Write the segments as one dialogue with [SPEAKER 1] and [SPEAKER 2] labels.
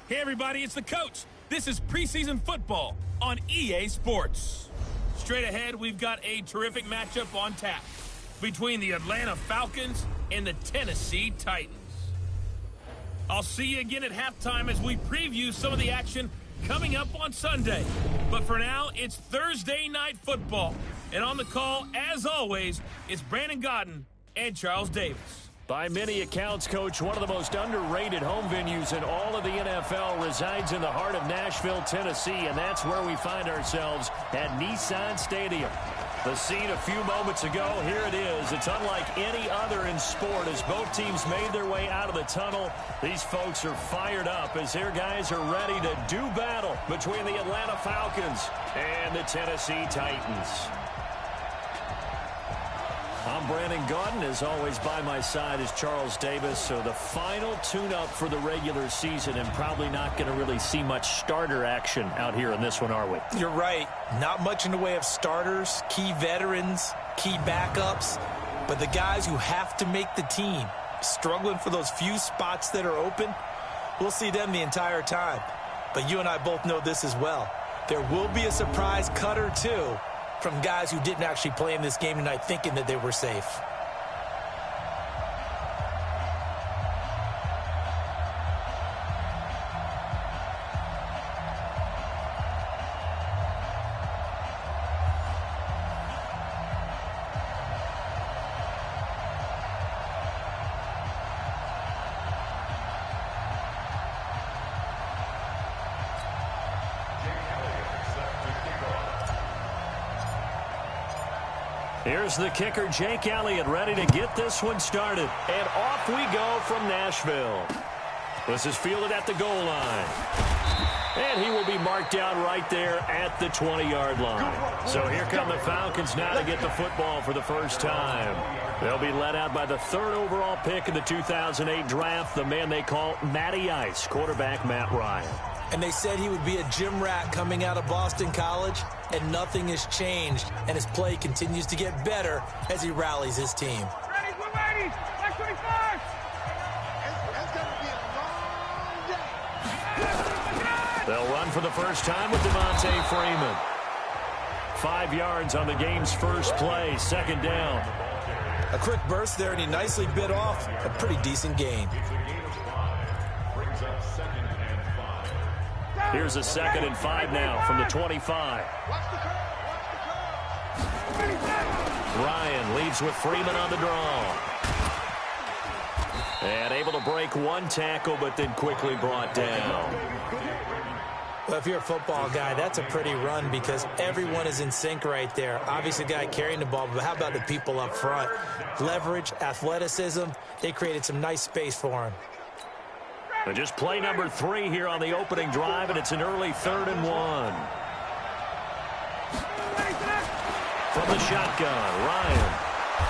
[SPEAKER 1] Hey everybody, it's the coach. This is preseason football on EA Sports. Straight ahead, we've got a terrific matchup on tap between the Atlanta Falcons and the Tennessee Titans. I'll see you again at halftime as we preview some of the action coming up on Sunday. But for now, it's Thursday Night Football. And on the call, as always, it's Brandon Godden and Charles Davis.
[SPEAKER 2] By many accounts, Coach, one of the most underrated home venues in all of the NFL resides in the heart of Nashville, Tennessee, and that's where we find ourselves at Nissan Stadium. The scene a few moments ago, here it is. It's unlike any other in sport as both teams made their way out of the tunnel. These folks are fired up as their guys are ready to do battle between the Atlanta Falcons and the Tennessee Titans. I'm Brandon Godden. As always, by my side is Charles Davis. So the final tune-up for the regular season, and probably not going to really see much starter action out here in this one, are we?
[SPEAKER 3] You're right. Not much in the way of starters, key veterans, key backups. But the guys who have to make the team, struggling for those few spots that are open, we'll see them the entire time. But you and I both know this as well. There will be a surprise cut or two from guys who didn't actually play in this game tonight thinking that they were safe.
[SPEAKER 2] Here's the kicker, Jake Elliott, ready to get this one started. And off we go from Nashville. This is fielded at the goal line. And he will be marked down right there at the 20-yard line. So here come the Falcons now to get the football for the first time. They'll be led out by the third overall pick in the 2008 draft, the man they call Matty Ice, quarterback Matt Ryan.
[SPEAKER 3] And they said he would be a gym rat coming out of Boston College, and nothing has changed. And his play continues to get better as he rallies his team.
[SPEAKER 4] Ready, we're ready. Let's 21st. It's going to be a long day.
[SPEAKER 2] They'll run for the first time with Devontae Freeman. 5 yards on the game's first play, second down.
[SPEAKER 3] A quick burst there, and he nicely bit off a pretty decent gain.
[SPEAKER 2] Here's a 2nd and 5 now from the 25. Ryan leads with Freeman on the draw. And able to break one tackle, but then quickly brought down.
[SPEAKER 3] Well, if you're a football guy, that's a pretty run because everyone is in sync right there. Obviously, the guy carrying the ball, but how about the people up front? Leverage, athleticism, they created some nice space for him.
[SPEAKER 2] And just play number 3 here on the opening drive, and it's an early 3rd and 1. From the shotgun, Ryan.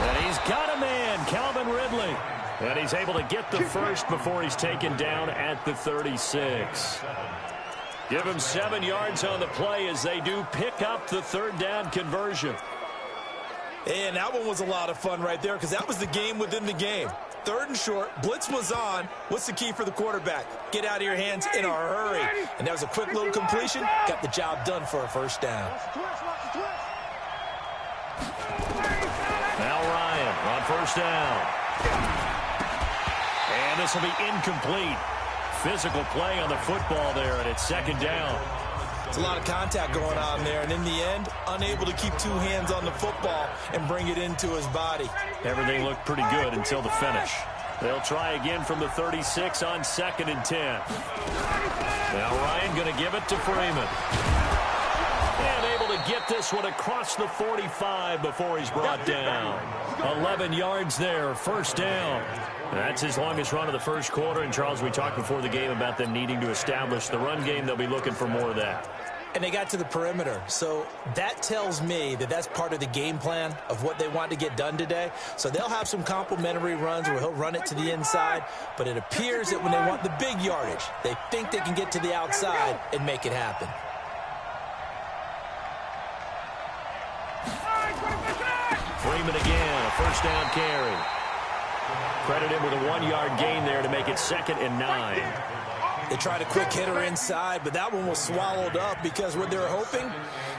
[SPEAKER 2] And he's got a man, Calvin Ridley. And he's able to get the first before he's taken down at the 36. Give him 7 yards on the play as they do pick up the 3rd down conversion.
[SPEAKER 3] And that one was a lot of fun right there because that was the game within the game. 3rd and short, blitz was on. What's the key for the quarterback? Get out of your hands in a hurry. And that was a quick little completion. Got the job done for a first down.
[SPEAKER 2] Now Ryan on first down. And this will be incomplete. Physical play on the football there, and it's 2nd down.
[SPEAKER 3] It's a lot of contact going on there, and in the end, unable to keep 2 hands on the football and bring it into his body.
[SPEAKER 2] Everything looked pretty good until the finish. They'll try again from the 36 on 2nd and 10. Now Ryan going to give it to Freeman. And able to get this one across the 45 before he's brought down. 11 yards there, first down. That's his longest run of the first quarter. And, Charles, we talked before the game about them needing to establish the run game. They'll be looking for more of that.
[SPEAKER 3] And they got to the perimeter. So that tells me that that's part of the game plan of what they want to get done today. So they'll have some complimentary runs where he'll run it to the inside. But it appears that when they want the big yardage, they think they can get to the outside and make it happen.
[SPEAKER 2] Freeman again, a first down carry. Credit him with a 1-yard gain there to make it 2nd and 9.
[SPEAKER 3] They tried a quick hitter inside, but that one was swallowed up because what they're hoping,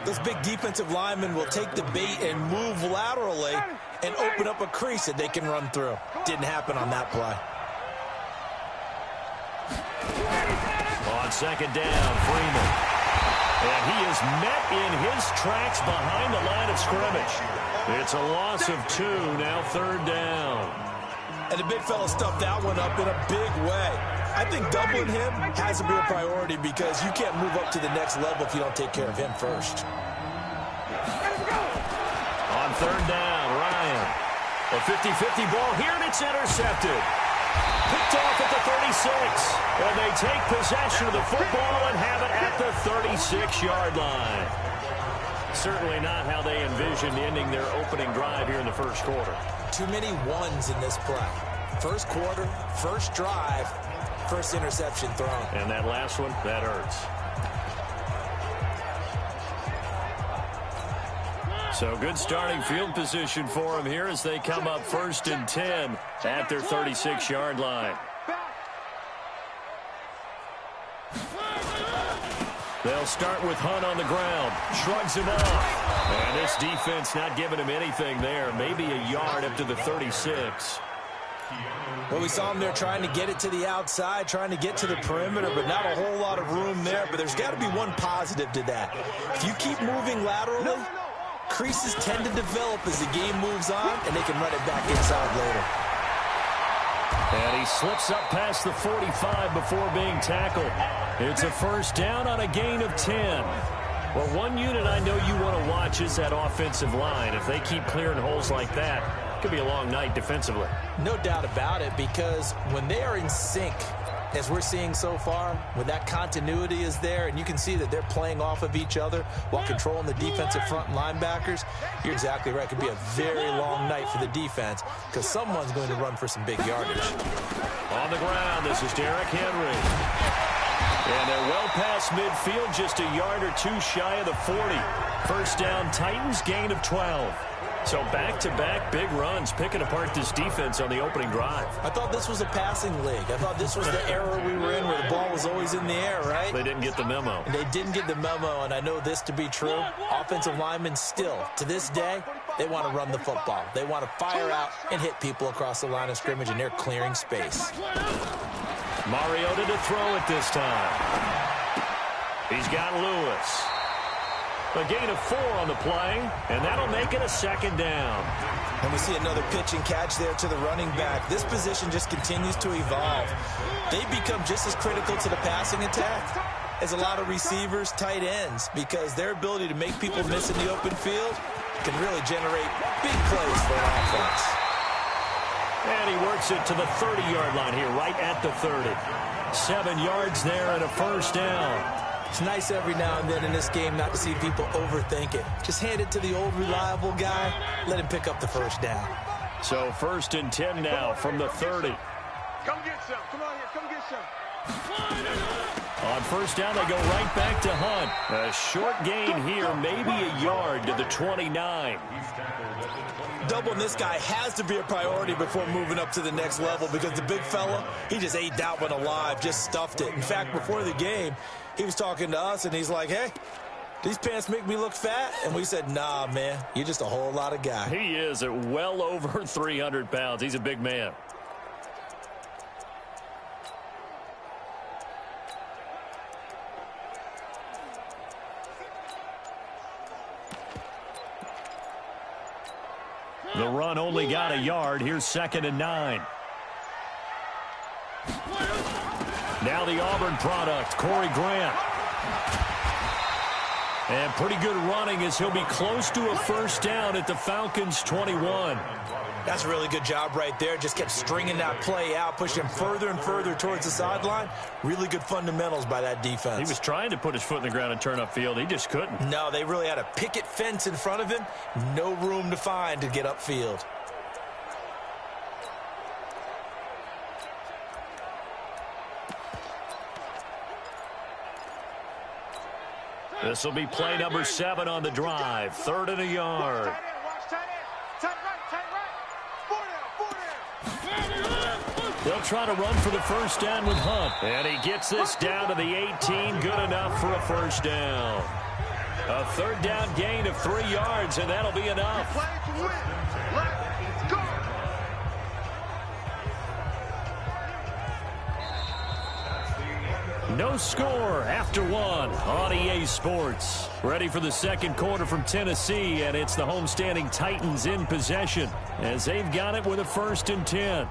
[SPEAKER 3] those big defensive linemen will take the bait and move laterally and open up a crease that they can run through. Didn't happen on that play.
[SPEAKER 2] On second down, Freeman. And he is met in his tracks behind the line of scrimmage. It's a loss of 2, now third down.
[SPEAKER 3] And the big fella stuffed that one up in a big way. I think doubling him has to be a priority because you can't move up to the next level if you don't take care of him first.
[SPEAKER 2] On third down, Ryan. A 50-50 ball here, and it's intercepted. Picked off at the 36. And they take possession of the football and have it at the 36-yard line. Certainly not how they envisioned ending their opening drive here in the first quarter.
[SPEAKER 3] Too many ones in this play. First quarter, first drive, first interception thrown.
[SPEAKER 2] And that last one, that hurts. So good starting field position for them here as they come up 1st and 10 at their 36-yard line. They'll start with Hunt on the ground. Shrugs him off. And this defense not giving him anything there. Maybe a yard up to the 36.
[SPEAKER 3] Well, we saw him there trying to get it to the outside, trying to get to the perimeter, but not a whole lot of room there. But there's got to be one positive to that. If you keep moving laterally, creases tend to develop as the game moves on, and they can run it back inside later.
[SPEAKER 2] And he slips up past the 45 before being tackled. It's a first down on a gain of 10. Well, one unit I know you want to watch is that offensive line. If they keep clearing holes like that, it could be a long night defensively.
[SPEAKER 3] No doubt about it, because when they are in sync, as we're seeing so far, when that continuity is there, and you can see that they're playing off of each other while controlling the defensive front linebackers, you're exactly right. It could be a very long night for the defense because someone's going to run for some big yardage.
[SPEAKER 2] On the ground, this is Derrick Henry. And they're well past midfield, just a yard or two shy of the 40. First down, Titans, gain of 12. So back-to-back big runs, picking apart this defense on the opening drive.
[SPEAKER 3] I thought this was a passing league. I thought this was the era we were in where the ball was always in the air, right?
[SPEAKER 2] They didn't get the memo.
[SPEAKER 3] And they didn't get the memo, and I know this to be true. Offensive linemen still, to this day, they want to run the football. They want to fire out and hit people across the line of scrimmage, and they're clearing space.
[SPEAKER 2] Mariota to throw it this time. He's got Lewis. A gain of 4 on the play, and that'll make it a second down.
[SPEAKER 3] And we see another pitch and catch there to the running back. This position just continues to evolve. They become just as critical to the passing attack as a lot of receivers, tight ends, because their ability to make people miss in the open field can really generate big plays for an offense.
[SPEAKER 2] And he works it to the 30-yard line here, right at the 30. 7 yards there and a first down.
[SPEAKER 3] It's nice every now and then in this game not to see people overthink it. Just hand it to the old reliable guy. Let him pick up the first down.
[SPEAKER 2] So 1st and 10 now from the 30.
[SPEAKER 4] Come get some. Come on here. Come get some.
[SPEAKER 2] On first down, they go right back to Hunt. A short gain here, maybe a yard to the 29.
[SPEAKER 3] Doubling this guy has to be a priority before moving up to the next level because the big fella, he just ate that one alive, just stuffed it. In fact, before the game, he was talking to us, and he's like, hey, these pants make me look fat? And we said, nah, man, you're just a whole lot of guy.
[SPEAKER 2] He is at well over 300 pounds. He's a big man. The run only got a yard. Here's 2nd and 9. Now the Auburn product, Corey Grant. And pretty good running as he'll be close to a first down at the Falcons' 21.
[SPEAKER 3] That's a really good job right there. Just kept stringing that play out, pushing him further and further towards the sideline. Really good fundamentals by that defense.
[SPEAKER 2] He was trying to put his foot in the ground and turn upfield. He just couldn't.
[SPEAKER 3] No, they really had a picket fence in front of him. No room to find to get upfield.
[SPEAKER 2] This will be play number 7 on the drive. 3rd and a yard. They'll try to run for the first down with Hunt. And he gets this down to the 18. Good enough for a first down. A third down gain of 3 yards, and that'll be enough.
[SPEAKER 4] Play to win. Let's go.
[SPEAKER 2] No score after 1 on EA Sports. Ready for the second quarter from Tennessee, and it's the homestanding Titans in possession as they've got it with a 1st and 10.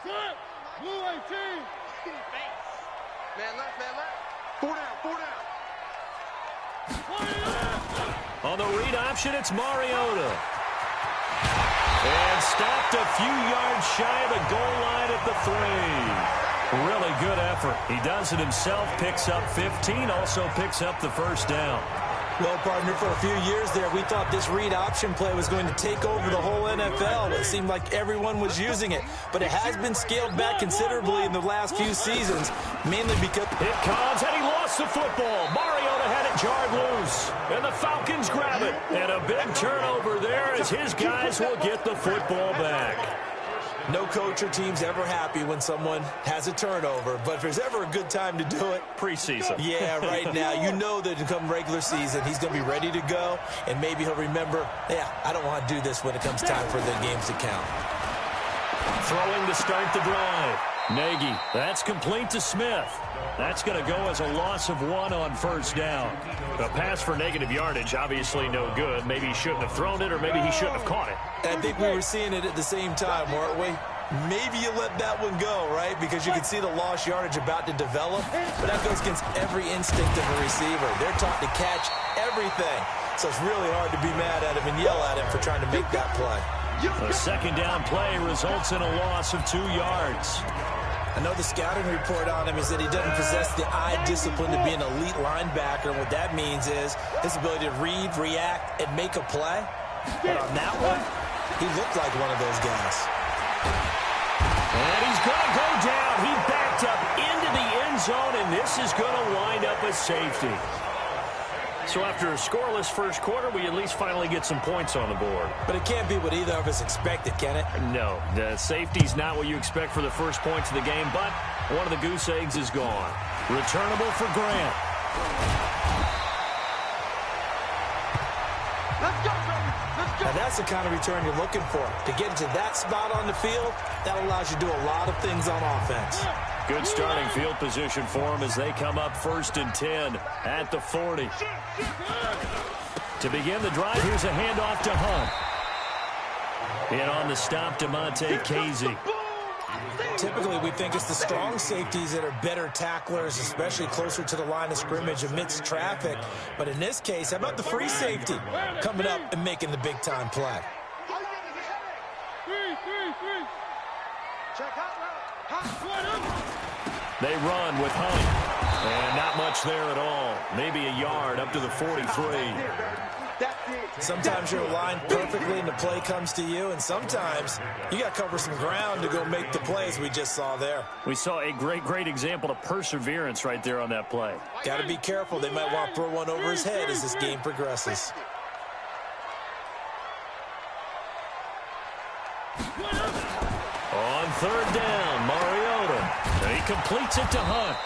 [SPEAKER 4] Blue 18.
[SPEAKER 5] Man left, man left. 4 down, 4 down.
[SPEAKER 2] On the read option, it's Mariota. And stopped a few yards shy of the goal line at the 3. Really good effort. He does it himself, picks up 15, also picks up the first down.
[SPEAKER 3] Well, partner, for a few years there, we thought this read option play was going to take over the whole NFL. It seemed like everyone was using it, but it has been scaled back considerably in the last few seasons, mainly because...
[SPEAKER 2] It comes, and he lost the football. Mariota had it jarred loose, and the Falcons grab it. And a big turnover there as his guys will get the football back.
[SPEAKER 3] No coach or team's ever happy when someone has a turnover, but if there's ever a good time to do it...
[SPEAKER 2] Preseason.
[SPEAKER 3] Yeah, right now. You know that come regular season, he's going to be ready to go, and maybe he'll remember, yeah, I don't want to do this when it comes time for the games to count.
[SPEAKER 2] Throwing to start the drive. Nagy, that's complete to Smith. That's going to go as a loss of 1 on first down. A pass for negative yardage, obviously no good. Maybe he shouldn't have thrown it, or maybe he shouldn't have caught it.
[SPEAKER 3] I think we were seeing it at the same time, weren't we? Maybe you let that one go, right? Because you can see the lost yardage about to develop. But that goes against every instinct of a receiver. They're taught to catch everything. So it's really hard to be mad at him and yell at him for trying to make that play.
[SPEAKER 2] A second down play results in a loss of 2 yards.
[SPEAKER 3] I know the scouting report on him is that he doesn't possess the eye discipline to be an elite linebacker. What that means is his ability to read, react, and make a play. But on that one, he looked like one of those guys.
[SPEAKER 2] And he's going to go down. He backed up into the end zone, and this is going to wind up a safety. So after a scoreless first quarter, we at least finally get some points on the board.
[SPEAKER 3] But it can't be what either of us expected, can it?
[SPEAKER 2] No, the safety's not what you expect for the first points of the game, but one of the goose eggs is gone. Returnable for Grant.
[SPEAKER 5] Let's go, baby. Let's go.
[SPEAKER 3] Now that's the kind of return you're looking for. To get into that spot on the field, that allows you to do a lot of things on offense.
[SPEAKER 2] Good starting field position for them as they come up 1st and 10 at the 40. To begin the drive, here's a handoff to Hunt. And on the stop, DeMonte Casey.
[SPEAKER 3] Typically, we think it's the strong safeties that are better tacklers, especially closer to the line of scrimmage amidst traffic. But in this case, how about the free safety coming up and making the big-time play?
[SPEAKER 5] Check out.
[SPEAKER 2] They run with Hunt. And not much there at all. Maybe a yard up to the 43.
[SPEAKER 3] Sometimes you're aligned perfectly and the play comes to you, and sometimes you got to cover some ground to go make the plays we just saw there.
[SPEAKER 2] We saw a great example of perseverance right there on that play.
[SPEAKER 3] Got to be careful. They might want to throw one over his head as this game progresses.
[SPEAKER 2] On 3rd down, Mariota. And he completes it to Hunt.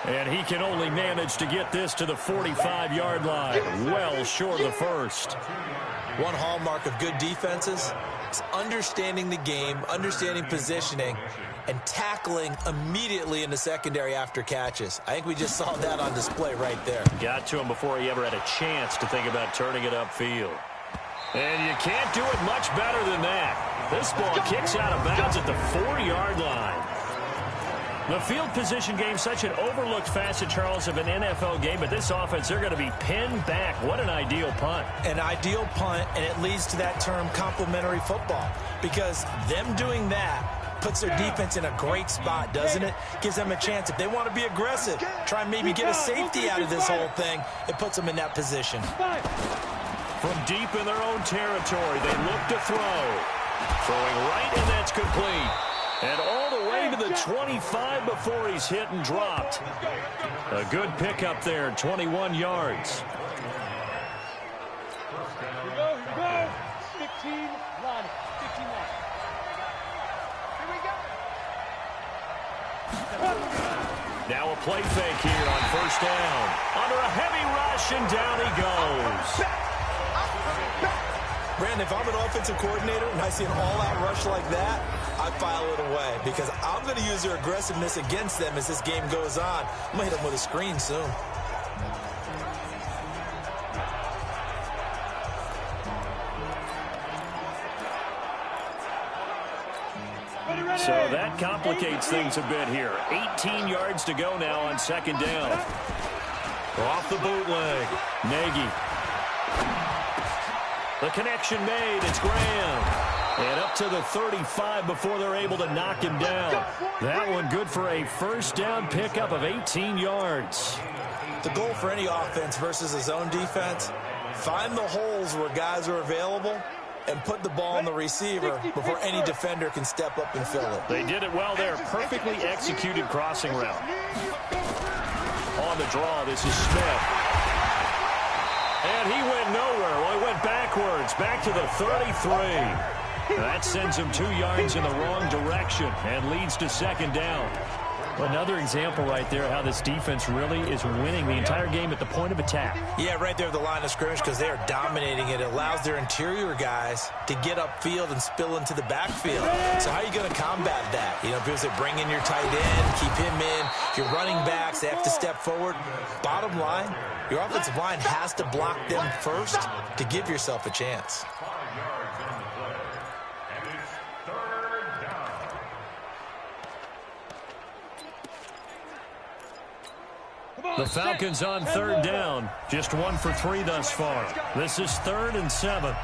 [SPEAKER 2] And he can only manage to get this to the 45-yard line, well short of the first.
[SPEAKER 3] One hallmark of good defenses is understanding the game, understanding positioning, and tackling immediately in the secondary after catches. I think we just saw that on display right there.
[SPEAKER 2] Got to him before he ever had a chance to think about turning it upfield. And you can't do it much better than that. This ball kicks out of bounds at the 4-yard line. The field position game, such an overlooked facet, Charles, of an NFL game, but this offense, they're going to be pinned back. What an ideal punt.
[SPEAKER 3] An ideal punt, and it leads to that term complementary football, because them doing that puts their defense in a great spot, doesn't it? Gives them a chance. If they want to be aggressive, try and maybe get a safety out of this whole thing, it puts them in that position.
[SPEAKER 2] From deep in their own territory, they look to throw. Throwing right, and that's complete. And all the way to the 25 before he's hit and dropped. A good pickup there, 21 yards.
[SPEAKER 4] Here we go. 15 line. 15 line.
[SPEAKER 5] Here we go.
[SPEAKER 2] Now a play fake here on 1st down. Under a heavy rush, and down he goes.
[SPEAKER 3] Brandon, if I'm an offensive coordinator and I see an all-out rush like that, I file it away because I'm going to use their aggressiveness against them as this game goes on. I'm going to hit them with a screen soon.
[SPEAKER 4] Ready, ready.
[SPEAKER 2] So that complicates things a bit here. 18 yards to go now on second down. Off the bootleg. Nagy. The connection made. It's Graham. And up to the 35 before they're able to knock him down. That one good for a first down pickup of 18 yards.
[SPEAKER 3] The goal for any offense versus a zone defense, find the holes where guys are available and put the ball on the receiver before any defender can step up and fill it.
[SPEAKER 2] They did it well there. Perfectly executed crossing route. On the draw, this is Smith. And he went nowhere. Well, he went backwards, back to the 33. That sends him 2 yards in the wrong direction and leads to second down.
[SPEAKER 6] Another example right there how this defense really is winning the entire game at the point of attack.
[SPEAKER 3] Yeah, right there at the line of scrimmage because they are dominating it. It allows their interior guys to get upfield and spill into the backfield. So how are you going to combat that? You know, people say bring in your tight end, keep him in. Your running backs, they have to step forward. Bottom line, your offensive line has to block them first to give yourself a chance.
[SPEAKER 2] The Falcons on third down. Just 1 for 3 thus far. This is 3rd and 7.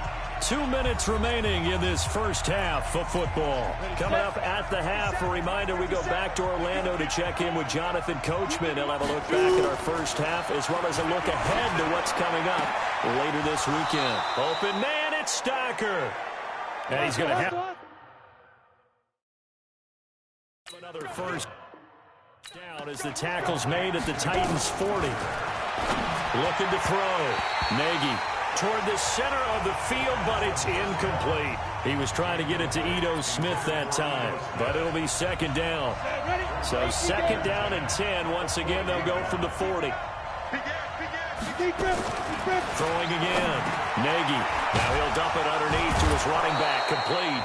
[SPEAKER 2] 2 minutes remaining in this first half of football. Coming up at the half, a reminder we go back to Orlando to check in with Jonathan Coachman. He'll have a look back at our first half as well as a look ahead to what's coming up later this weekend. Open man, it's Stocker. And he's going to have another first down as the tackle's made at the Titans' 40. Looking to throw. Nagy toward the center of the field, but it's incomplete. He was trying to get it to Ito Smith that time, but it'll be second down. So second down and 10. Once again, they'll go from the 40. Throwing again. Nagy. Now he'll dump it underneath to his running back. Complete.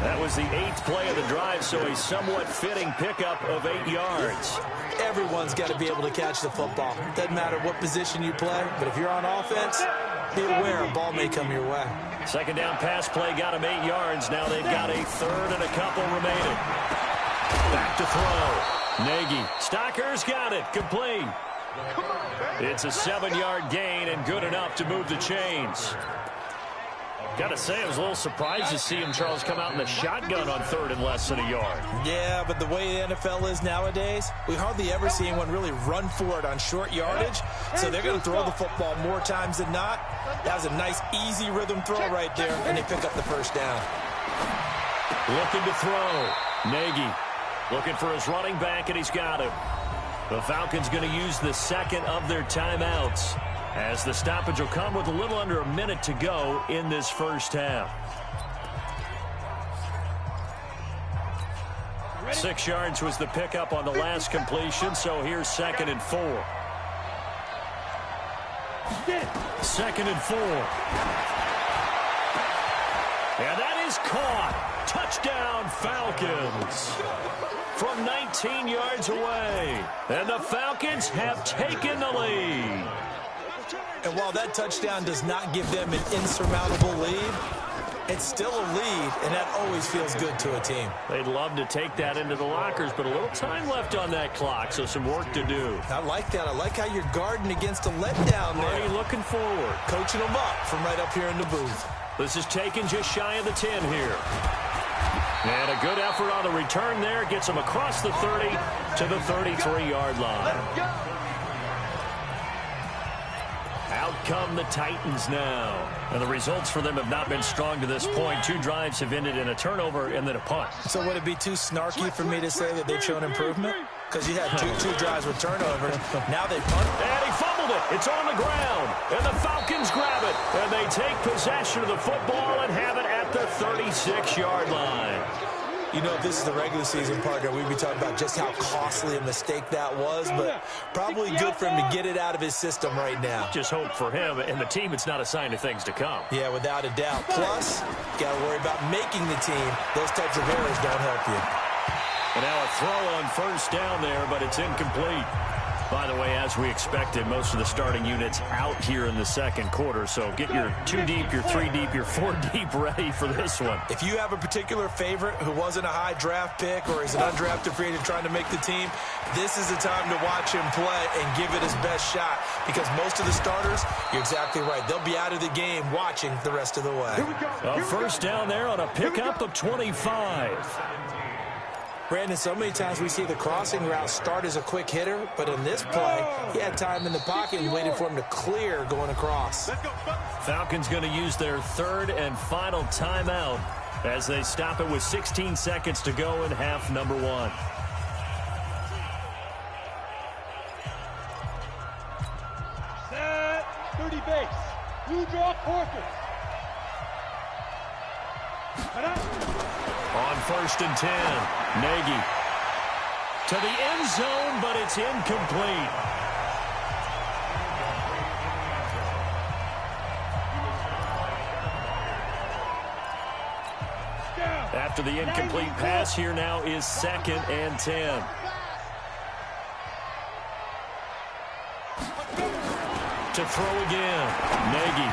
[SPEAKER 2] That was the 8th play of the drive, so a somewhat fitting pickup of 8 yards.
[SPEAKER 3] Everyone's got to be able to catch the football. Doesn't matter what position you play, but if you're on offense, be aware a ball may come your way.
[SPEAKER 2] Second down pass play got him 8 yards. Now they've got a 3rd and a couple remaining. Back to throw. Nagy. Stocker's got it. Complete. It's a 7-yard gain and good enough to move the chains. Got to say, I was a little surprised to see him, Charles, come out in the shotgun on 3rd and less than a yard.
[SPEAKER 3] Yeah, but the way the NFL is nowadays, we hardly ever see anyone really run for it on short yardage. So they're going to throw the football more times than not. That was a nice, easy rhythm throw right there, and they pick up the first down.
[SPEAKER 2] Looking to throw. Nagy looking for his running back, and he's got him. The Falcons going to use the second of their timeouts, as the stoppage will come with a little under a minute to go in this first half. 6 yards was the pickup on the last completion, so here's 2nd and 4. 2nd and 4. And that is caught. Touchdown, Falcons. From 19 yards away. And the Falcons have taken the lead.
[SPEAKER 3] And while that touchdown does not give them an insurmountable lead, it's still a lead, and that always feels good to a team.
[SPEAKER 2] They'd love to take that into the lockers, but a little time left on that clock, so some work to do.
[SPEAKER 3] I like that. I like how you're guarding against a letdown there.
[SPEAKER 2] Already looking forward.
[SPEAKER 3] Coaching them up from right up here in the booth.
[SPEAKER 2] This is taken just shy of the 10 here. And a good effort on the return there. Gets them across the 30 to the 33-yard line. Out come the Titans now. And the results for them have not been strong to this point. 2 drives have ended in a turnover and then a punt.
[SPEAKER 3] So would it be too snarky for me to say that they've shown improvement? Because you had two drives with turnovers. Now they punt.
[SPEAKER 2] And he fumbled it. It's on the ground. And the Falcons grab it. And they take possession of the football and have it at the 36-yard line.
[SPEAKER 3] You know, if this is the regular season, partner, we'd be talking about just how costly a mistake that was, but probably good for him to get it out of his system right now.
[SPEAKER 2] Just hope for him and the team it's not a sign of things to come.
[SPEAKER 3] Yeah, without a doubt. Plus, you got to worry about making the team. Those types of errors don't help you.
[SPEAKER 2] And now a throw on first down there, but it's incomplete. By the way, as we expected, most of the starting units out here in the second quarter. So get your 2 deep, your 3 deep, your 4 deep ready for this one.
[SPEAKER 3] If you have a particular favorite who wasn't a high draft pick or is an undrafted free agent trying to make the team, this is the time to watch him play and give it his best shot, because most of the starters, you're exactly right, they'll be out of the game watching the rest of the way.
[SPEAKER 2] A first down there on a pickup of 25.
[SPEAKER 3] Brandon, so many times we see the crossing route start as a quick hitter, but in this play, he had time in the pocket and waited for him to clear going across.
[SPEAKER 2] Falcons going to use their third and final timeout as they stop it with 16 seconds to go in half number 1.
[SPEAKER 4] Set, 30 base. You draw quarter.
[SPEAKER 2] On first and 10, Nagy to the end zone, but it's incomplete. After the incomplete pass, here now is second and 10. To throw again, Nagy.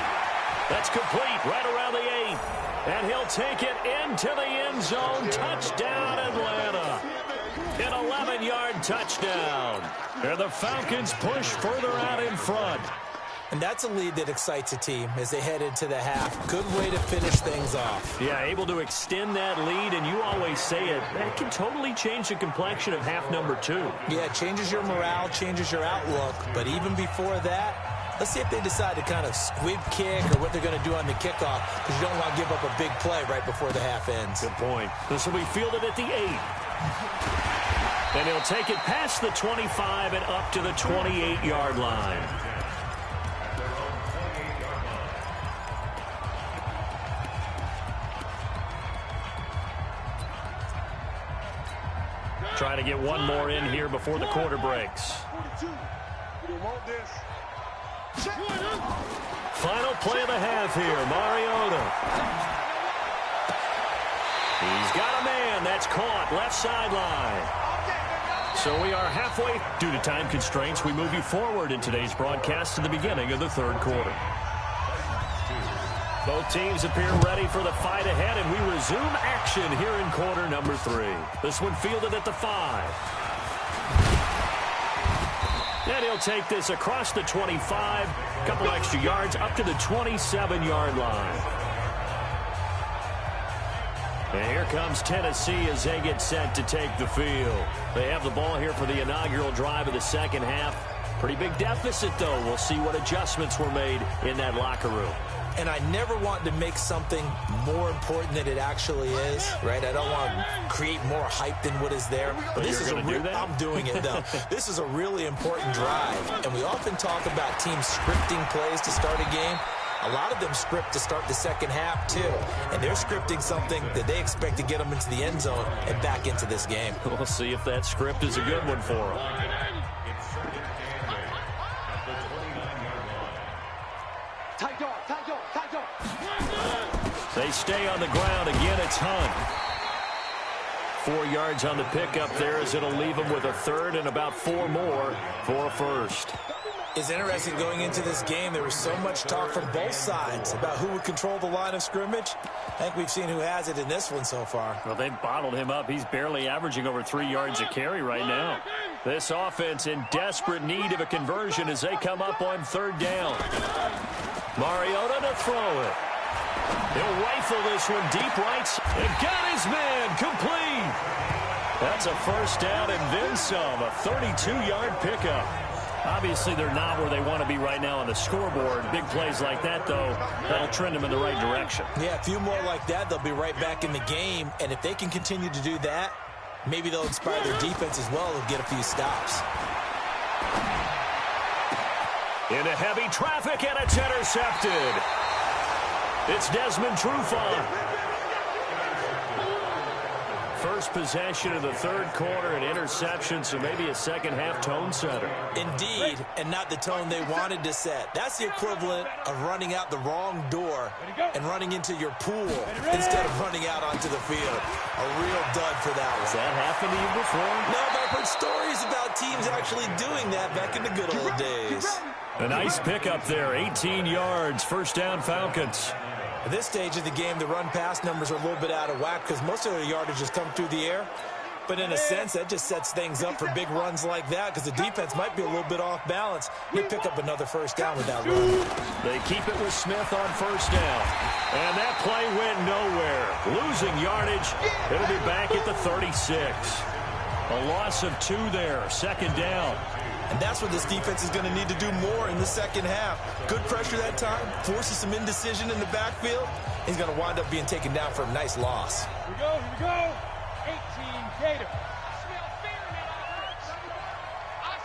[SPEAKER 2] That's complete right around the 8. And he'll take it into the end zone. Touchdown, Atlanta. An 11-yard touchdown. And the Falcons push further out in front.
[SPEAKER 3] And that's a lead that excites a team as they head into the half. Good way to finish things off.
[SPEAKER 2] Yeah, able to extend that lead, and you always say it, that can totally change the complexion of half number 2.
[SPEAKER 3] Yeah, it changes your morale, changes your outlook. But even before that, let's see if they decide to kind of squib kick or what they're going to do on the kickoff, because you don't want to give up a big play right before the half ends.
[SPEAKER 2] Good point. This will be fielded at the 8. And he'll take it past the 25 and up to the 28-yard line. Trying to get one more in here before the quarter breaks. Final play of the half here, Mariota. He's got a man. That's caught left sideline. So we are halfway. Due to time constraints, we move you forward in today's broadcast to the beginning of the third quarter. Both teams appear ready for the fight ahead, and we resume action here in quarter number 3. This one fielded at the 5. And he'll take this across the 25, a couple extra yards up to the 27-yard line. And here comes Tennessee as they get set to take the field. They have the ball here for the inaugural drive of the second half. Pretty big deficit, though. We'll see what adjustments were made in that locker room.
[SPEAKER 3] And I never want to make something more important than it actually is, right? I don't want to create more hype than what is there. But this is I'm doing it, though. This is a really important drive. And we often talk about teams scripting plays to start a game. A lot of them script to start the second half, too. And they're scripting something that they expect to get them into the end zone and back into this game.
[SPEAKER 2] We'll see if that script is a good one for them. They stay on the ground. Again, it's Hunt. 4 yards on the pickup there as it'll leave them with a third and about 4 more for a first.
[SPEAKER 3] It's interesting going into this game. There was so much talk from both sides about who would control the line of scrimmage. I think we've seen who has it in this one so far.
[SPEAKER 2] Well, they've bottled him up. He's barely averaging over 3 yards a carry right now. This offense in desperate need of a conversion as they come up on third down. Mariota to throw it. He'll rifle this one deep right. And got his man complete. That's a first down and then some. A 32-yard pickup. Obviously, they're not where they want to be right now on the scoreboard. Big plays like that, though, that'll trend them in the right direction.
[SPEAKER 3] Yeah, a few more like that, they'll be right back in the game. And if they can continue to do that, maybe they'll inspire their defense as well. They'll get a few stops.
[SPEAKER 2] Into heavy traffic, and it's intercepted. It's Desmond Trufant. first possession of the third quarter, an interception, so maybe a second-half tone setter.
[SPEAKER 3] Indeed, and not the tone they wanted to set. That's the equivalent of running out the wrong door and running into your pool instead of running out onto the field. A real dud for that one.
[SPEAKER 2] Has that happened to you before?
[SPEAKER 3] No, but I've heard stories about teams actually doing that back in the good old days.
[SPEAKER 2] A nice pickup there, 18 yards, first down Falcons.
[SPEAKER 3] At this stage of the game, the run-pass numbers are a little bit out of whack because most of their yardage has come through the air. But in a sense, that just sets things up for big runs like that because the defense might be a little bit off balance. They pick up another first down with that run.
[SPEAKER 2] They keep it with Smith on first down. And that play went nowhere. Losing yardage. It'll be back at the 36. A loss of 2 there, second down.
[SPEAKER 3] And that's what this defense is going to need to do more in the second half. Good pressure that time, forces some indecision in the backfield. He's going to wind up being taken down for a nice loss.
[SPEAKER 4] Here we go. 18 Gator.
[SPEAKER 5] I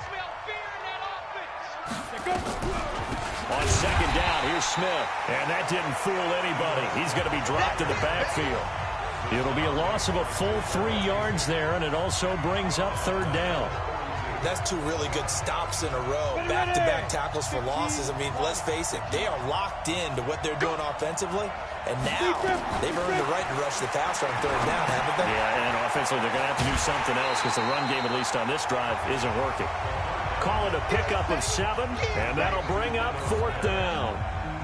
[SPEAKER 5] smell fear in that offense.
[SPEAKER 2] On second down, here's Smith. And that didn't fool anybody. He's going to be dropped in the backfield. It'll be a loss of a full 3 yards there, and it also brings up third down.
[SPEAKER 3] That's 2 really good stops in a row. Back-to-back tackles for losses. I mean, let's face it, they are locked into what they're doing offensively. And now they've earned the right to rush the passer on third down, haven't they?
[SPEAKER 2] Yeah, and offensively, they're going to have to do something else because the run game, at least on this drive, isn't working. Call it a pickup of 7, and that'll bring up fourth down.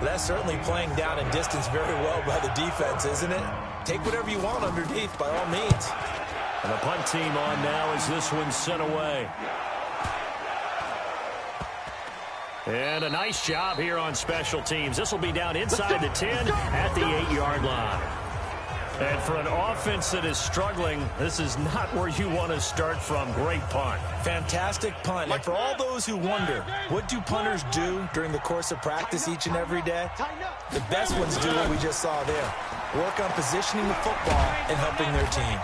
[SPEAKER 3] That's certainly playing down in distance very well by the defense, isn't it? Take whatever you want underneath, by all means.
[SPEAKER 2] And the punt team on now as this one's sent away. And a nice job here on special teams. This will be down inside the 10 at the 8-yard line. And for an offense that is struggling, this is not where you want to start from. Great punt.
[SPEAKER 3] Fantastic punt. And for all those who wonder, what do punters do during the course of practice each and every day? The best ones do what we just saw there. Work on positioning the football and helping their team.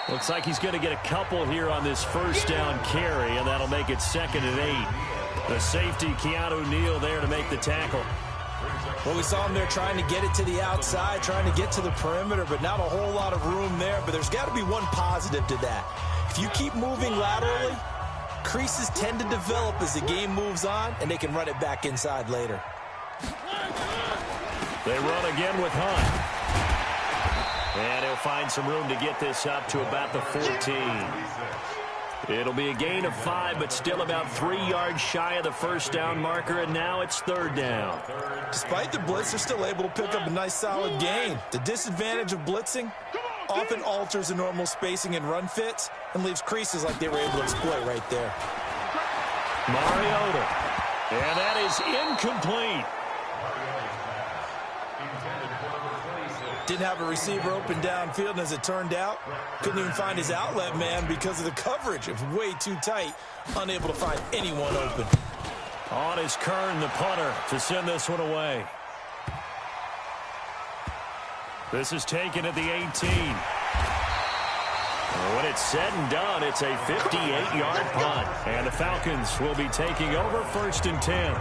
[SPEAKER 2] Looks like he's going to get a couple here on this first down carry, and that'll make it 2nd and 8. The safety, Keanu Neal, there to make the tackle.
[SPEAKER 3] Well, we saw him there trying to get it to the outside, trying to get to the perimeter, but not a whole lot of room there. But there's got to be one positive to that. If you keep moving laterally, creases tend to develop as the game moves on, and they can run it back inside later.
[SPEAKER 2] They run again with Hunt. And he'll find some room to get this up to about the 14. It'll be a gain of 5, but still about 3 yards shy of the first down marker, and now it's third down.
[SPEAKER 3] Despite the blitz, they're still able to pick up a nice solid gain. The disadvantage of blitzing often alters the normal spacing and run fits and leaves creases like they were able to exploit right there.
[SPEAKER 2] Mariota. And that is incomplete.
[SPEAKER 3] Didn't have a receiver open downfield, and as it turned out, couldn't even find his outlet man because of the coverage. It was way too tight, unable to find anyone open.
[SPEAKER 2] On is Kern, the punter, to send this one away. This is taken at the 18. When it's said and done, it's a 58-yard punt. And the Falcons will be taking over 1st and 10.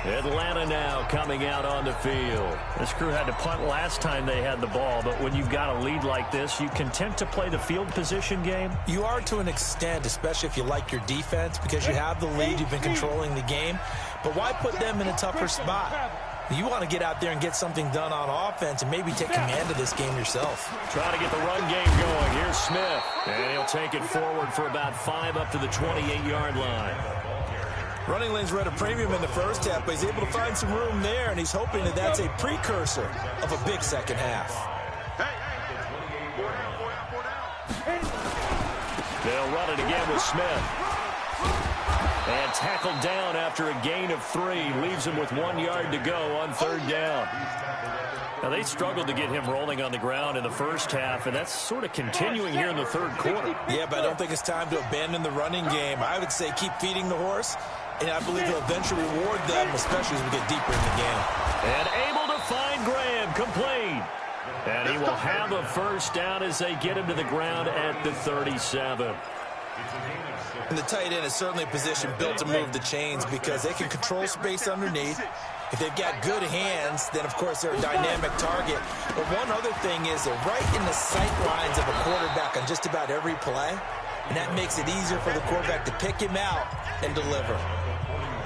[SPEAKER 2] Atlanta now coming out on the field. This crew had to punt last time they had the ball, but when you've got a lead like this, you content to play the field position game?
[SPEAKER 3] You are to an extent, especially if you like your defense, because you have the lead, you've been controlling the game. But why put them in a tougher spot? You want to get out there and get something done on offense and maybe take command of this game yourself.
[SPEAKER 2] Trying to get the run game going. Here's Smith. And he'll take it forward for about 5 up to the 28-yard line.
[SPEAKER 3] Running lanes were at a premium in the first half, but he's able to find some room there, and he's hoping that that's a precursor of a big second half.
[SPEAKER 2] They'll run it again with Smith. And tackled down after a gain of 3. Leaves him with 1 yard to go on third down. Now, they struggled to get him rolling on the ground in the first half, and that's sort of continuing here in the third quarter.
[SPEAKER 3] Yeah, but I don't think it's time to abandon the running game. I would say keep feeding the horse, and I believe he'll eventually reward them, especially as we get deeper in the game.
[SPEAKER 2] And able to find Graham, complete. And he will have a first down as they get him to the ground at the 37.
[SPEAKER 3] And the tight end is certainly a position built to move the chains because they can control space underneath. If they've got good hands, then, of course, they're a dynamic target. But one other thing is they're right in the sight lines of a quarterback on just about every play, and that makes it easier for the quarterback to pick him out and deliver.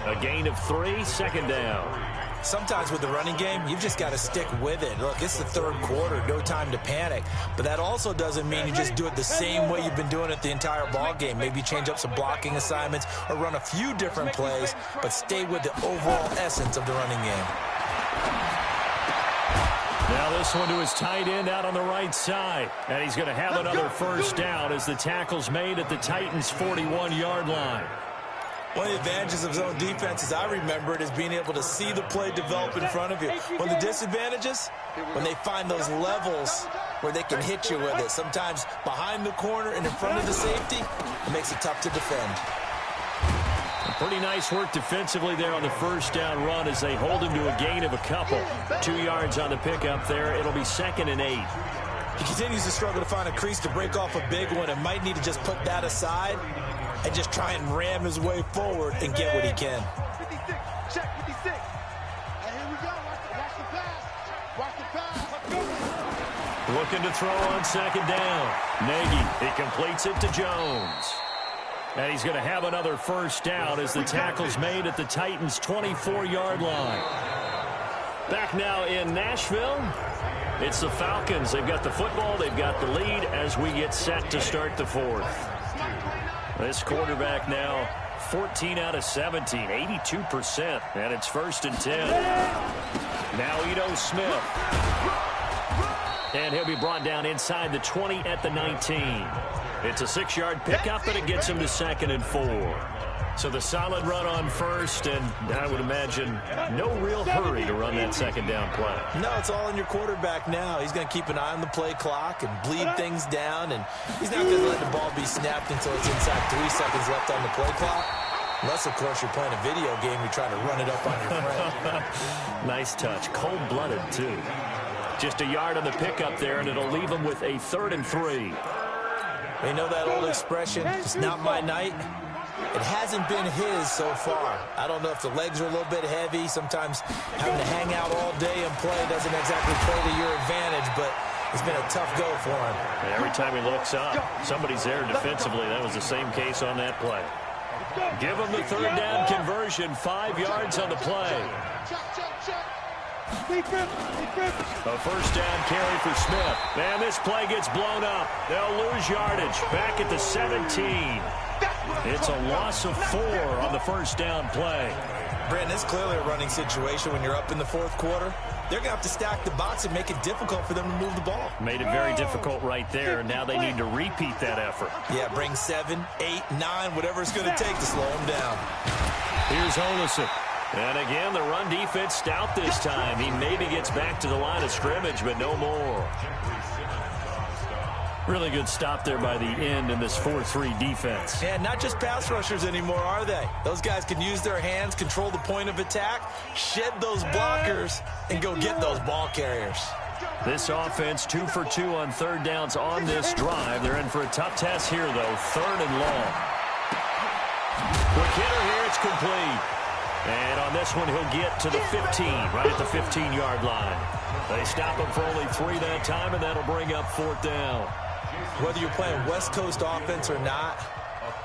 [SPEAKER 2] A gain of 3, second down.
[SPEAKER 3] Sometimes with the running game, you've just got to stick with it. Look, it's the third quarter, no time to panic. But that also doesn't mean you just do it the same way you've been doing it the entire ball game. Maybe change up some blocking assignments or run a few different plays, but stay with the overall essence of the running game.
[SPEAKER 2] Now this one to his tight end out on the right side. And he's going to have another first down as the tackle's made at the Titans' 41-yard line.
[SPEAKER 3] One of the advantages of zone defense, as I remember it, is being able to see the play develop in front of you. One of the disadvantages, when they find those levels where they can hit you with it. Sometimes behind the corner and in front of the safety, it makes it tough to defend.
[SPEAKER 2] Pretty nice work defensively there on the first down run as they hold him to a gain of a couple. 2 yards on the pickup there. It'll be 2nd and 8.
[SPEAKER 3] He continues to struggle to find a crease to break off a big one and might need to just put that aside and just try and ram his way forward and get what he can.
[SPEAKER 4] 56, check 56. And here we go. Watch the pass. Watch the pass.
[SPEAKER 2] Looking to throw on second down. Nagy, he completes it to Jones. And he's going to have another first down as the tackle's made at the Titans' 24-yard line. Back now in Nashville, it's the Falcons. They've got the football, they've got the lead as we get set to start the fourth. This quarterback now 14 out of 17, 82%, and it's 1st and 10. Now Ito Smith. And he'll be brought down inside the 20 at the 19. It's a 6-yard pickup, and it gets him to 2nd and 4. So the solid run on first, and I would imagine no real hurry to run that second down play.
[SPEAKER 3] No, it's all in your quarterback now. He's going to keep an eye on the play clock and bleed things down, and he's not going to let the ball be snapped until it's inside 3 seconds left on the play clock. Unless, of course, you're playing a video game, you try to run it up on your friend.
[SPEAKER 2] Nice touch. Cold-blooded, too. Just a yard on the pickup there, and it'll leave him with a 3rd and 3.
[SPEAKER 3] They know that old expression, it's not my night. It hasn't been his so far. I don't know if the legs are a little bit heavy. Sometimes having to hang out all day and play doesn't exactly play to your advantage, but it's been a tough go for him.
[SPEAKER 2] And every time he looks up, somebody's there defensively. That was the same case on that play. Give him the 3rd down conversion, 5 yards on the play. A first down carry for Smith. Man, this play gets blown up. They'll lose yardage. Back at the 17. It's a loss of 4 on the first down play.
[SPEAKER 3] Brandon, it's clearly a running situation when you're up in the 4th quarter. They're going to have to stack the box and make it difficult for them to move the ball.
[SPEAKER 2] Made it very difficult right there. Now they need to repeat that effort.
[SPEAKER 3] Yeah, bring 7, 8, 9, whatever it's going to take to slow them down.
[SPEAKER 2] Here's Olesen. And again, the run defense stout this time. He maybe gets back to the line of scrimmage, but no more. Really good stop there by the end in this 4-3 defense.
[SPEAKER 3] And not just pass rushers anymore, are they? Those guys can use their hands, control the point of attack, shed those blockers, and go get those ball carriers.
[SPEAKER 2] This offense 2 for 2 on 3rd downs on this drive. They're in for a tough test here, though. 3rd and long. Quick hitter here. It's complete. And on this one, he'll get to the 15, right at the 15-yard line. They stop him for only 3 that time, and that'll bring up 4th down.
[SPEAKER 3] Whether you're playing West Coast offense or not,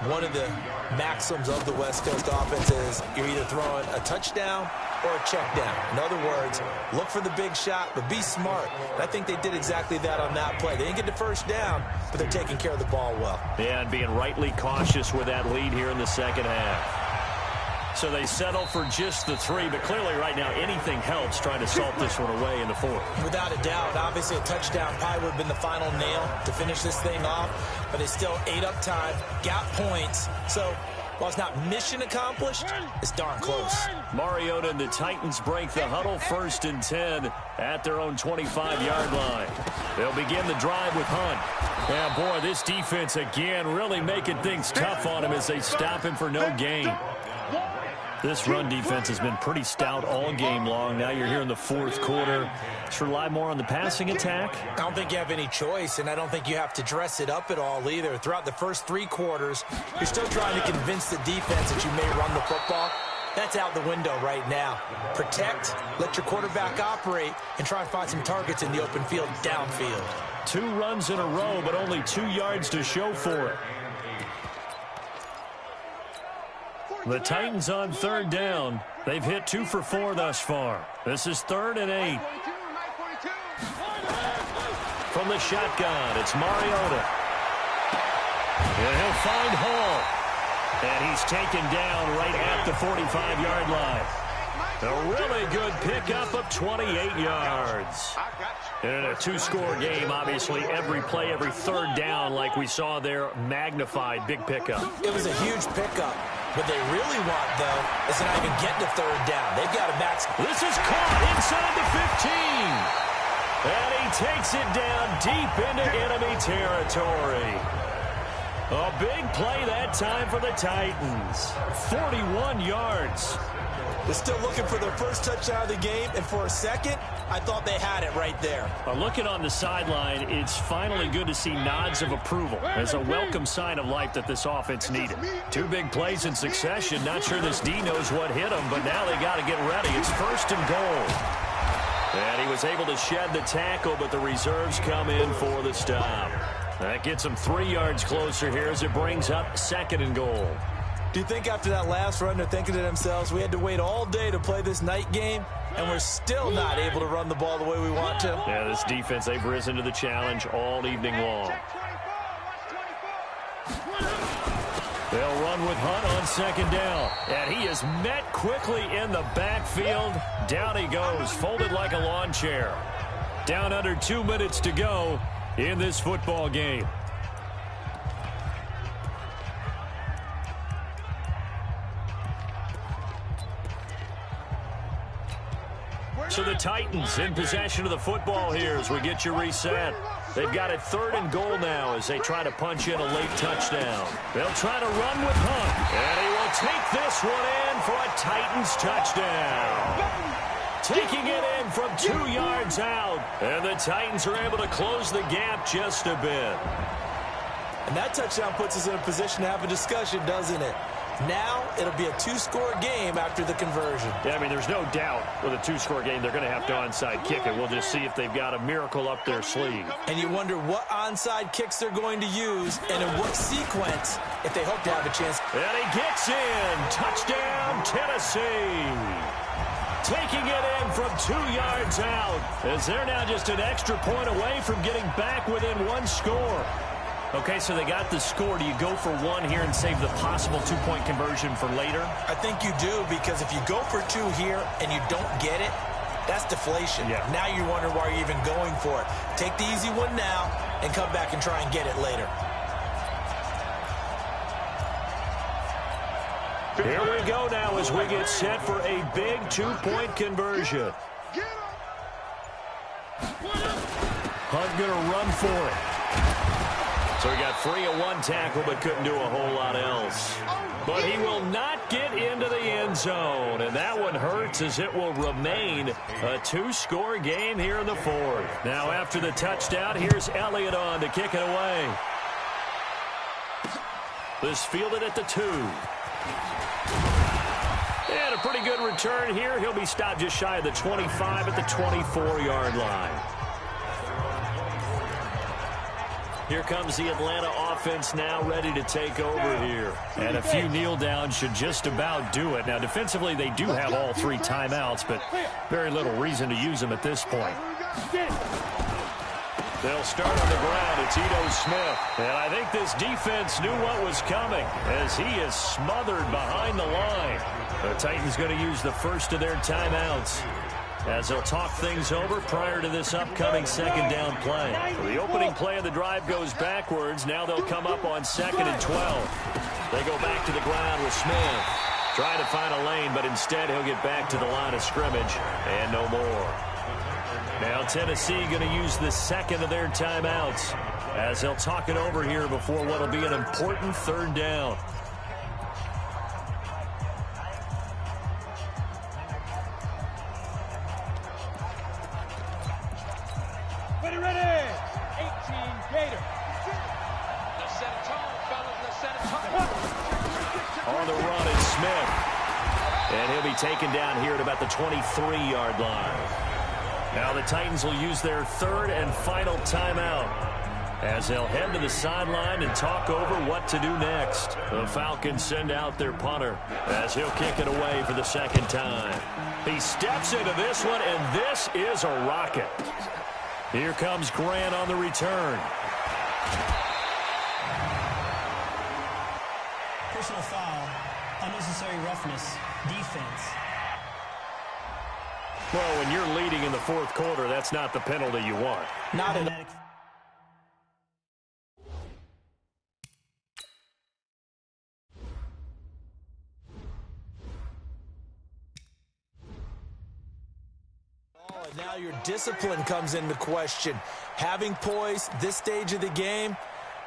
[SPEAKER 3] one of the maxims of the West Coast offense is you're either throwing a touchdown or a check down. In other words, look for the big shot, but be smart. And I think they did exactly that on that play. They didn't get the first down, but they're taking care of the ball well.
[SPEAKER 2] Yeah, and being rightly cautious with that lead here in the second half. So they settle for just the 3, but clearly right now anything helps trying to salt this one away in the 4th.
[SPEAKER 3] Without a doubt, obviously a touchdown probably would have been the final nail to finish this thing off, but they still ate up time, got points. So while it's not mission accomplished, it's darn close.
[SPEAKER 2] Mariota and the Titans break the huddle, 1st and 10 at their own 25-yard line. They'll begin the drive with Hunt. Yeah, boy, this defense again really making things tough on him as they stop him for no gain. This run defense has been pretty stout all game long. Now you're here in the 4th quarter. Should rely more on the passing attack?
[SPEAKER 3] I don't think you have any choice, and I don't think you have to dress it up at all either. Throughout the first 3 quarters, you're still trying to convince the defense that you may run the football. That's out the window right now. Protect, let your quarterback operate, and try and find some targets in the open field downfield.
[SPEAKER 2] 2 runs in a row, but only 2 yards to show for it. The Titans on 3rd down. They've hit 2 for 4 thus far. This is 3rd and 8. From the shotgun, it's Mariota. And he'll find Hall. And he's taken down right at the 45-yard line. A really good pickup of 28 yards. And in a 2-score game, obviously, every play, every 3rd down, like we saw there, magnified, big pickup.
[SPEAKER 3] It was a huge pickup. What they really want, though, is to not even get to 3rd down. They've got to max.
[SPEAKER 2] This is caught inside the 15. And he takes it down deep into enemy territory. A big play that time for the Titans. 41 yards.
[SPEAKER 3] They're still looking for their first touchdown of the game, and for a second, I thought they had it right there.
[SPEAKER 2] Looking on the sideline, it's finally good to see nods of approval as a welcome sign of life that this offense needed. 2 big plays in succession. Not sure this D knows what hit him, but now they got to get ready. It's 1st and goal. And he was able to shed the tackle, but the reserves come in for the stop. That gets them 3 yards closer here as it brings up 2nd and goal.
[SPEAKER 3] Do you think after that last run they're thinking to themselves, we had to wait all day to play this night game, and we're still not able to run the ball the way we want to?
[SPEAKER 2] Yeah, this defense, they've risen to the challenge all evening long. They'll run with Hunt on 2nd down. And he is met quickly in the backfield. Down he goes, folded like a lawn chair. Down under 2 minutes to go in this football game. So the Titans in possession of the football here as we get you reset. They've got it 3rd and goal now as they try to punch in a late touchdown. They'll try to run with Hunt. And he will take this one in for a Titans touchdown. Taking it in from 2 yards out. And the Titans are able to close the gap just a bit.
[SPEAKER 3] And that touchdown puts us in a position to have a discussion, doesn't it? Now it'll be a 2-score game after the conversion.
[SPEAKER 2] Yeah, I mean, there's no doubt with a 2-score game they're going to have to onside kick it. We'll just see if they've got a miracle up their sleeve.
[SPEAKER 3] And you wonder what onside kicks they're going to use and in what sequence if they hope to have a chance.
[SPEAKER 2] And he gets in. Touchdown, Tennessee. Taking it in from 2 yards out as they're now just an extra point away from getting back within 1 score. Okay, so they got the score. Do you go for 1 here and save the possible 2-point conversion for later?
[SPEAKER 3] I think you do, because if you go for 2 here and you don't get it, that's deflation. Yeah. Now you wonder why you're even going for it. Take the easy one now and come back and try and get it later.
[SPEAKER 2] Here we go now as we get set for a big 2-point conversion. Hunt going to run for it. So he got free of 1 tackle but couldn't do a whole lot else. But he will not get into the end zone. And that one hurts as it will remain a 2-score game here in the 4th. Now after the touchdown, here's Elliott on to kick it away. This fielded at the 2. And a pretty good return here. He'll be stopped just shy of the 25 at the 24-yard line. Here comes the Atlanta offense now ready to take over here. And a few kneel downs should just about do it. Now, defensively, they do have all 3 timeouts, but very little reason to use them at this point. They'll start on the ground. It's Ito Smith. And I think this defense knew what was coming as he is smothered behind the line. The Titans going to use the first of their timeouts as they'll talk things over prior to this upcoming 2nd down play. So the opening play of the drive goes backwards. Now they'll come up on 2nd and 12. They go back to the ground with Smith. Trying to find a lane, but instead he'll get back to the line of scrimmage and no more. Now Tennessee going to use the 2nd of their timeouts as they'll talk it over here before what will be an important 3rd down. On the run is Smith. And he'll be taken down here at about the 23-yard line. Now the Titans will use their third and final timeout as they'll head to the sideline and talk over what to do next. The Falcons send out their punter as he'll kick it away for the second time. He steps into this one, and this is a rocket. Here comes Grant on the return.
[SPEAKER 7] Personal foul, unnecessary roughness, defense.
[SPEAKER 2] Well, when you're leading in the fourth quarter, that's not the penalty you want.
[SPEAKER 3] Not in. Oh, and now your discipline comes into question. Having poise this stage of the game,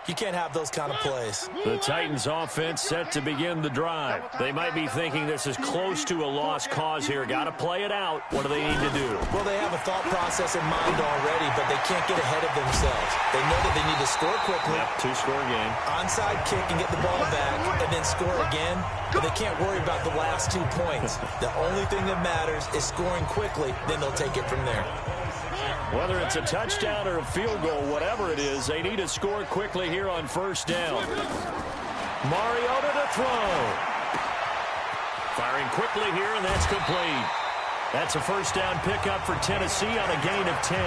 [SPEAKER 3] you can't have those kind of plays.
[SPEAKER 2] The Titans offense set to begin the drive. They might be thinking this is close to a lost cause here. Got to play it out. What do they need to do?
[SPEAKER 3] Well, they have a thought process in mind already, but they can't get ahead of themselves. They know that they need to score quickly.
[SPEAKER 2] Yep, two-score game.
[SPEAKER 3] Onside kick and get the ball back and then score again. But they can't worry about the last 2 points. The only thing that matters is scoring quickly. Then they'll take it from there.
[SPEAKER 2] Whether it's a touchdown or a field goal, whatever it is, they need to score quickly here on first down. Mariota to throw. Firing quickly here, and that's complete. That's a first down pickup for Tennessee on a gain of 10.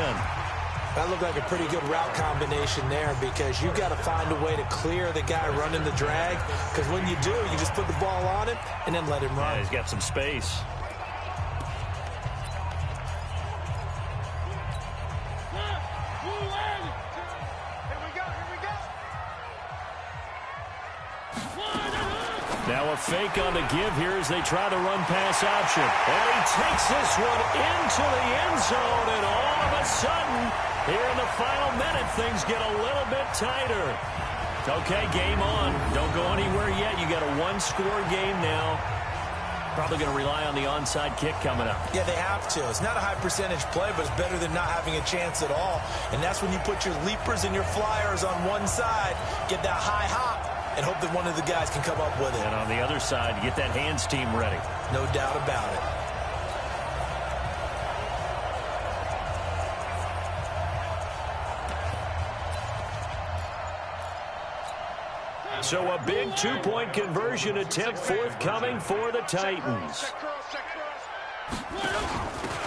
[SPEAKER 3] That looked like a pretty good route combination there because you've got to find a way to clear the guy running the drag, because when you do, you just put the ball on him and then let him run.
[SPEAKER 2] Yeah, he's got some space. Now a fake on the give here as they try to run pass option. And he takes this one into the end zone, and all of a sudden, here in the final minute, things get a little bit tighter. Okay, game on. Don't go anywhere yet. You got a one-score game now. Probably going to rely on the onside kick coming up.
[SPEAKER 3] Yeah, they have to. It's not a high-percentage play, but it's better than not having a chance at all. And that's when you put your leapers and your flyers on one side, get that high hop, and hope that one of the guys can come up with it.
[SPEAKER 2] And on the other side, get that hands team ready.
[SPEAKER 3] No doubt about it.
[SPEAKER 2] So a big two-point conversion attempt forthcoming for the Titans.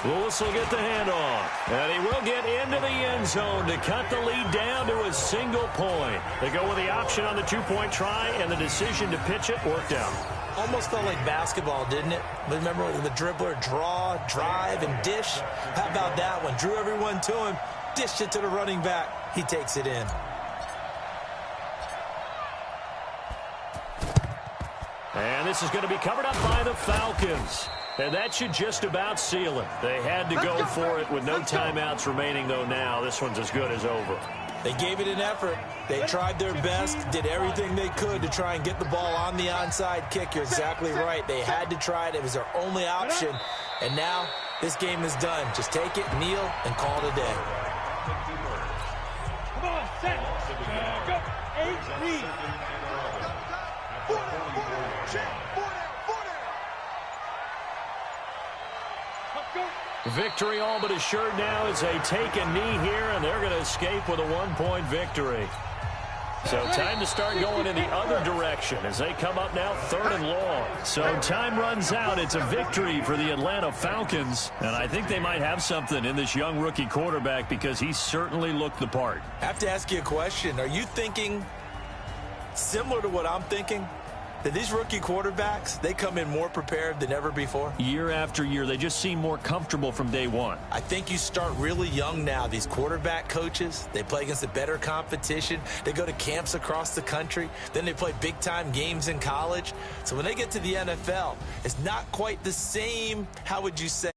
[SPEAKER 2] Lewis will get the handoff, and he will get into the end zone to cut the lead down to a single point. They go with the option on the two-point try, and the decision to pitch it worked out.
[SPEAKER 3] Almost felt like basketball, didn't it? Remember when the dribbler draw, drive, and dish? How about that one? Drew everyone to him, dished it to the running back. He takes it in.
[SPEAKER 2] And this is going to be covered up by the Falcons. And that should just about seal it. They had to go for it with no timeouts remaining, though, now. This one's as good as over.
[SPEAKER 3] They gave it an effort. They tried their best, did everything they could to try and get the ball on the onside kick. You're exactly right. They had to try it. It was their only option. And now this game is done. Just take it, kneel, and call it a day.
[SPEAKER 4] Come on, set. Go. 8, lead.
[SPEAKER 2] Victory all but assured now as they take a knee here, and they're going to escape with a one-point victory. So time to start going in the other direction as they come up now 3rd and long. So time runs out. It's a victory for the Atlanta Falcons, and I think they might have something in this young rookie quarterback because he certainly looked the part.
[SPEAKER 3] I have to ask you a question. Are you thinking similar to what I'm thinking? That these rookie quarterbacks, they come in more prepared than ever before?
[SPEAKER 2] Year after year, they just seem more comfortable from day one.
[SPEAKER 3] I think you start really young now. These quarterback coaches, they play against the better competition. They go to camps across the country. Then they play big-time games in college. So when they get to the NFL, it's not quite the same, how would you say?